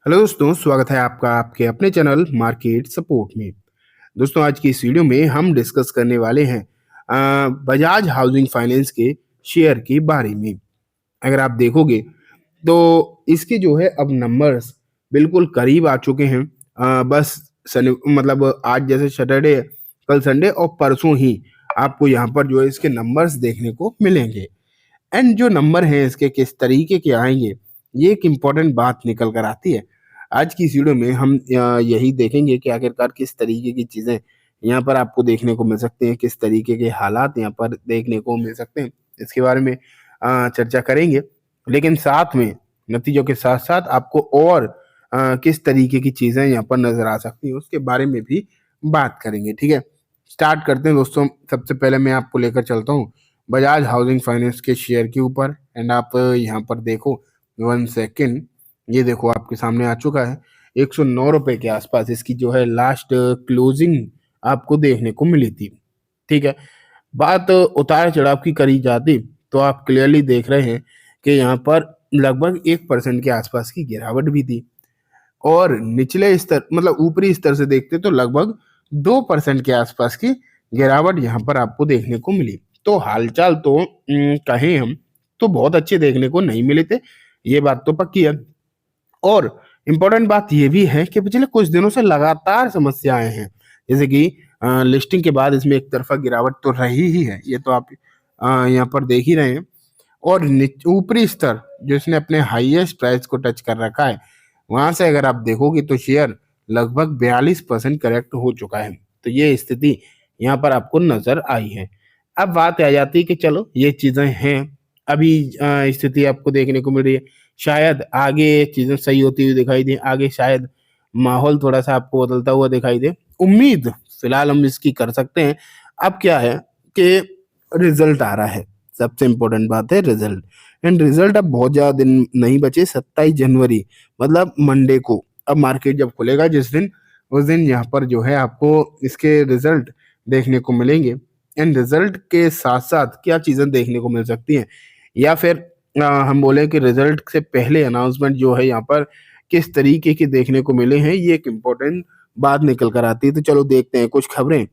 Hello दोस्तों, स्वागत है आपका आपके अपने चैनल मार्केट सपोर्ट में। दोस्तों, आज की इस वीडियो में हम डिस्कस करने वाले हैं बजाज हाउसिंग फाइनेंस के शेयर के बारे में। अगर आप देखोगे तो इसके जो है अब नंबर्स बिल्कुल करीब आ चुके हैं। बस मतलब आज जैसे सैटरडे, कल संडे और परसों ही आपको यहाँ पर जो है इसके नंबर्स देखने को मिलेंगे। एंड जो नंबर हैं इसके किस तरीके के आएंगे, ये एक इम्पॉर्टेंट बात निकल कर आती है। आज की इस वीडियो में हम यही देखेंगे कि आखिरकार किस तरीके की चीज़ें यहाँ पर आपको देखने को मिल सकती हैं, किस तरीके के हालात यहाँ पर देखने को मिल सकते हैं। इसके बारे में चर्चा करेंगे, लेकिन साथ में नतीजों के साथ-साथ आपको और किस तरीके की चीज़ें यहाँ पर नज़र आ सकती हैं, उसके बारे में भी बात करेंगे, ठीक है? स्टार्ट करते हैं दोस्तों। सबसे पहले मैं आपको लेकर चलता हूँ बजाज हाउसिंग फाइनेंस के शेयर के ऊपर। एंड आप यहाँ पर देखो 1 सेकंड, ये देखो आपके सामने आ चुका है। 109 रुपए के आसपास इसकी जो है लास्ट क्लोजिंग आपको देखने को मिली थी, ठीक है? बात उतार-चढ़ाव की करी जाती तो आप क्लियरली देख रहे हैं कि यहाँ पर लगभग 1% के आसपास की गिरावट भी थी और निचले स्तर मतलब ऊपरी स्तर से देखते तो लगभग 2% के आसपास की गिरावट यहाँ पर आपको देखने को मिली। तो हालचाल तो कहें हम तो बहुत अच्छे देखने को नहीं मिले थे, ये बात तो पक्की है। और इम्पोर्टेंट बात ये भी है कि पिछले कुछ दिनों से लगातार समस्याएं हैं, जैसे कि लिस्टिंग के बाद इसमें एक तरफा गिरावट तो रही ही है, ये तो आप यहाँ पर देख ही रहे हैं। और ऊपरी स्तर जो इसने अपने हाईएस्ट प्राइस को टच कर रखा है, वहां से अगर आप देखोगे तो शेयर लगभग 42% करेक्ट हो चुका है। तो ये स्थिति यहाँ पर आपको नजर आई है। अब बात आ जाती है कि चलो ये चीजें हैं, अभी स्थिति आपको देखने को मिल रही है, शायद आगे चीजें सही होती हुई दिखाई दे, आगे शायद माहौल थोड़ा सा आपको बदलता हुआ दिखाई दे। उम्मीद फिलहाल हम इसकी कर सकते हैं। अब क्या है कि रिजल्ट आ रहा है, सबसे इम्पोर्टेंट बात है रिजल्ट। एंड रिजल्ट अब बहुत ज़्यादा दिन नहीं बचे, 27 जनवरी मतलब मंडे को अब मार्केट जब खुलेगा जिस दिन, उस दिन यहाँ पर जो है आपको इसके रिजल्ट देखने को मिलेंगे। एंड रिजल्ट के साथ साथ क्या चीज़ें देखने को मिल सकती हैं, या फिर हम बोले कि रिजल्ट से पहले अनाउंसमेंट जो है यहाँ पर किस तरीके के देखने को मिले हैं, ये एक इम्पोर्टेंट बात निकल कर आती है। तो चलो देखते हैं, कुछ खबरें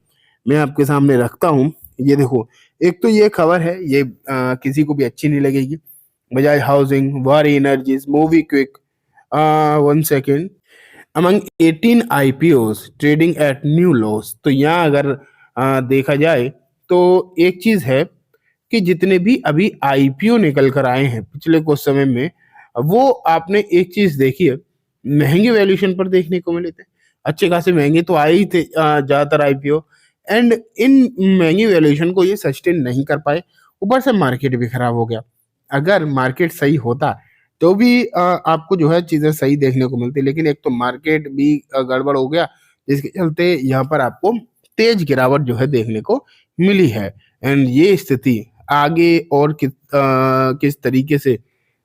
मैं आपके सामने रखता हूँ। ये देखो, एक तो ये खबर है, ये किसी को भी अच्छी नहीं लगेगी। बजाज हाउसिंग, वारी energies, movie quick, 1 second, among 18 IPOs trading at new loss. तो यहाँ अगर देखा जाए तो एक चीज है कि जितने भी अभी आईपीओ निकल कर आए हैं पिछले कुछ समय में, वो आपने एक चीज देखी है, महंगे वैल्यूएशन पर देखने को मिले थे। अच्छे खासे महंगे तो आए ही थे ज्यादातर आईपीओ। एंड इन महंगी वैल्यूएशन को ये सस्टेन नहीं कर पाए, ऊपर से मार्केट भी खराब हो गया। अगर मार्केट सही होता तो भी आपको जो है चीजें सही देखने को मिलती, लेकिन एक तो मार्केट भी गड़बड़ हो गया, जिसके चलते यहाँ पर आपको तेज गिरावट जो है देखने को मिली है। एंड ये स्थिति आगे और किस तरीके से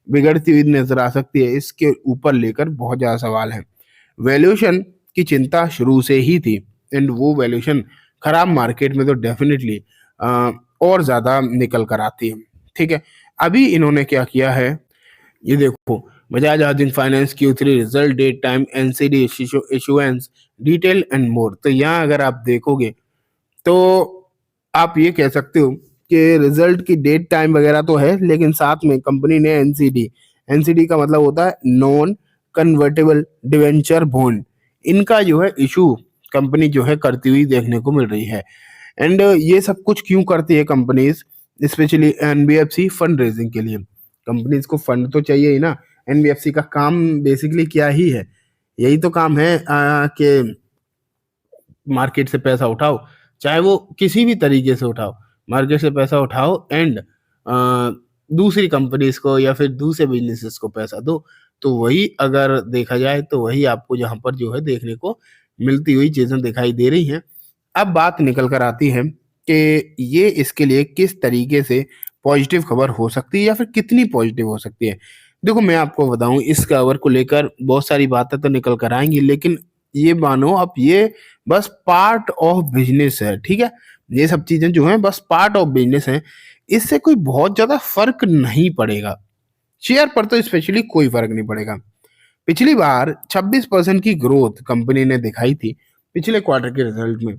बिगड़ती हुई नजर आ सकती है, इसके ऊपर लेकर बहुत ज्यादा सवाल है। वैल्यूएशन की चिंता शुरू से ही थी, एंड वो वैल्यूएशन खराब मार्केट में तो डेफिनेटली और ज्यादा निकल कर आती है, ठीक है? अभी इन्होंने क्या किया है, ये देखो, Bajaj housing finance Q3 result, date, time, NCD issuance, detail and more. तो यहाँ अगर आप देखोगे तो आप ये कह सकते हो कि रिजल्ट की डेट टाइम वगैरह तो है, लेकिन साथ में कंपनी ने एनसीडी, एनसीडी का मतलब होता है नॉन कन्वर्टेबल डिवेंचर बॉन्ड, इनका जो है इशू कंपनी जो है करती हुई देखने को मिल रही है। एंड ये सब कुछ क्यों करती है companies, specially NBFC fund raising के लिए। कंपनीज को फंड तो चाहिए ही ना। एनबीएफसी का काम बेसिकली क्या ही है, यही तो काम है कि मार्केट से पैसा उठाओ, चाहे वो किसी भी तरीके से उठाओ, मार्केट से पैसा उठाओ एंड दूसरी कंपनीज को या फिर दूसरे बिजनेसेस को पैसा दो। तो वही अगर देखा जाए तो वही आपको यहाँ पर जो है देखने को मिलती हुई चीजें दिखाई दे रही हैं। अब बात निकल कर आती है कि ये इसके लिए किस तरीके से पॉजिटिव खबर हो सकती है या फिर कितनी पॉजिटिव हो सकती है। देखो, मैं आपको बताऊं, इस खबर को लेकर बहुत सारी बातें तो निकल कर आएंगी, लेकिन ये मानो अब ये बस पार्ट ऑफ बिजनेस है, ठीक है? ये सब चीजें जो हैं बस पार्ट ऑफ बिजनेस हैं, इससे कोई बहुत ज्यादा फर्क नहीं पड़ेगा। शेयर पर तो स्पेशली कोई फर्क नहीं पड़ेगा। पिछली बार 26% की ग्रोथ कंपनी ने दिखाई थी पिछले क्वार्टर के रिजल्ट में।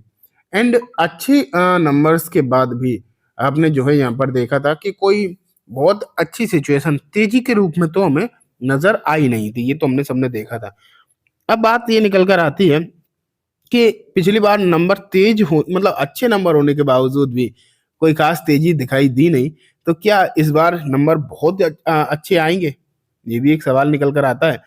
एंड अच्छी नंबर्स के बाद भी आपने जो है यहाँ पर देखा था कि कोई बहुत अच्छी सिचुएशन तेजी के रूप में तो हमें नजर आई नहीं थी, ये तो हमने सबने देखा था। अब बात ये निकल कर आती है कि पिछली बार नंबर तेज हो मतलब अच्छे नंबर होने के बावजूद भी कोई खास तेजी दिखाई दी नहीं, तो क्या इस बार नंबर बहुत अच्छे आएंगे? ये भी एक सवाल निकल कर आता है।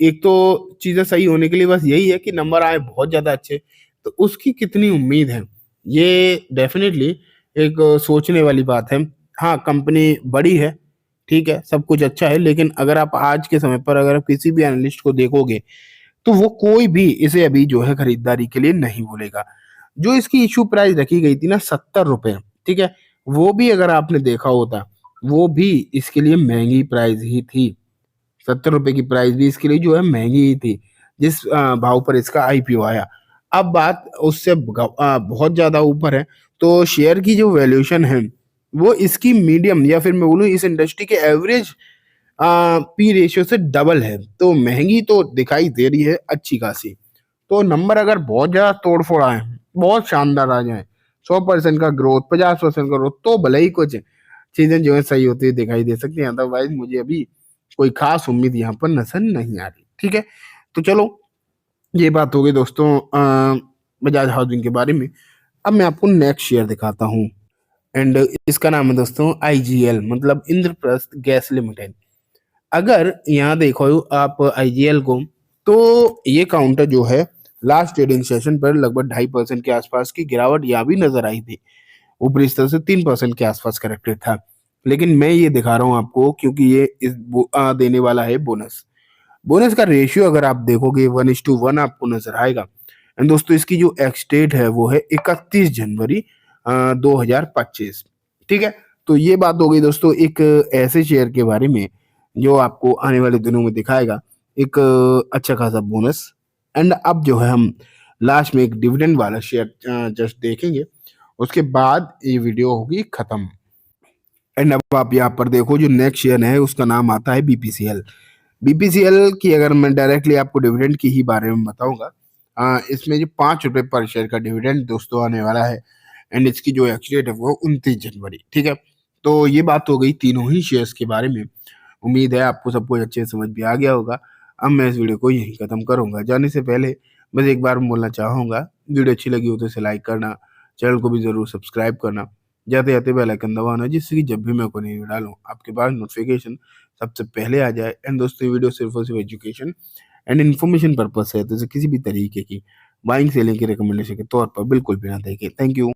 एक तो चीजें सही होने के लिए बस यही है कि नंबर आए बहुत ज्यादा अच्छे, तो उसकी कितनी उम्मीद है, ये डेफिनेटली एक सोचने वाली बात है। हाँ, कंपनी बड़ी है, ठीक है, सब कुछ अच्छा है, लेकिन अगर आप आज के समय पर अगर आप किसी भी एनालिस्ट को देखोगे तो वो कोई भी इसे अभी जो है खरीदारी के लिए नहीं बोलेगा। जो इसकी इश्यू प्राइस रखी गई थी ना 70 रुपए, ठीक है, वो भी अगर आपने देखा होता, वो भी इसके लिए महंगी प्राइस ही थी। 70 रुपए की प्राइस भी इसके लिए जो है महंगी ही थी, जिस भाव पर इसका आईपीओ आया। अब बात उससे बहुत ज्यादा ऊपर है, तो शेयर की जो वैल्यूएशन है वो इसकी मीडियम या फिर मैं बोलूँ इस इंडस्ट्री के एवरेज पी रेशियो से डबल है, तो महंगी तो दिखाई दे रही है अच्छी खासी। तो नंबर अगर बहुत ज्यादा तोड़ फोड़ आए, बहुत शानदार आ जाए, 100% का ग्रोथ, 50% का ग्रोथ, तो भले ही कुछ चीजें जो है सही होती हुई दिखाई दे सकती हैं, अदरवाइज मुझे अभी कोई खास उम्मीद यहाँ पर नजर नहीं आ रही। ठीक है, तो चलो, ये बात हो गई दोस्तों बजाज हाउसिंग के बारे में। अब मैं आपको नेक्स्ट शेयर दिखाता हूँ, एंड इसका नाम है दोस्तों आईजीएल, मतलब इंद्रप्रस्थ गैस लिमिटेड। अगर यहाँ देखो आप आईजीएल को, तो ये काउंटर जो है लास्ट ट्रेडिंग सेशन पर लगभग 2.5% के आसपास की गिरावट यहाँ भी नजर आई थी। ऊपरी स्तर से 3% के आसपास करेक्टेड था। लेकिन मैं ये दिखा रहा हूँ आपको क्योंकि ये देने वाला है बोनस। बोनस का रेशियो अगर आप देखोगे 1:1 आपको नजर आएगा। एंड दोस्तों इसकी जो एक्स डेट है वो है 31 जनवरी 2025। ठीक है, तो ये बात हो गई दोस्तों एक ऐसे शेयर के बारे में जो आपको आने वाले दिनों में दिखाएगा एक अच्छा खासा बोनस। एंड अब जो है हम लास्ट में एक डिविडेंड वाला शेयर जस्ट देखेंगे, उसके बाद ये वीडियो होगी खत्म। एंड अब आप यहाँ पर देखो जो नेक्स्ट शेयर है उसका नाम आता है बीपीसीएल। बीपीसीएल की अगर मैं डायरेक्टली आपको डिविडेंड की ही बारे में बताऊंगा, इसमें जो 5 रुपए पर शेयर का डिविडेंड दोस्तों आने वाला है। एंड इसकी जो एक्स डेट है वो 29 जनवरी। ठीक है, तो ये बात हो गई तीनों ही शेयर्स के बारे में। उम्मीद है आपको सब कुछ अच्छे से समझ भी आ गया होगा। अब मैं इस वीडियो को यहीं खत्म करूंगा। जाने से पहले बस एक बार बोलना चाहूंगा, वीडियो अच्छी लगी हो तो इसे लाइक करना, चैनल को भी जरूर सब्सक्राइब करना, जाते जाते बेल आइकन दबाना, जिससे कि जब भी मैं कोई वीडियो डालूं आपके पास नोटिफिकेशन सबसे पहले आ जाए। एंड दोस्तों ये वीडियो सिर्फ और सिर्फ एजुकेशन एंड इन्फॉर्मेशन पर्पस है, तो इसे किसी भी तरीके की बाइंग सेलिंग की रिकमेंडेशन के तौर पर बिल्कुल भी ना देखें। Thank you.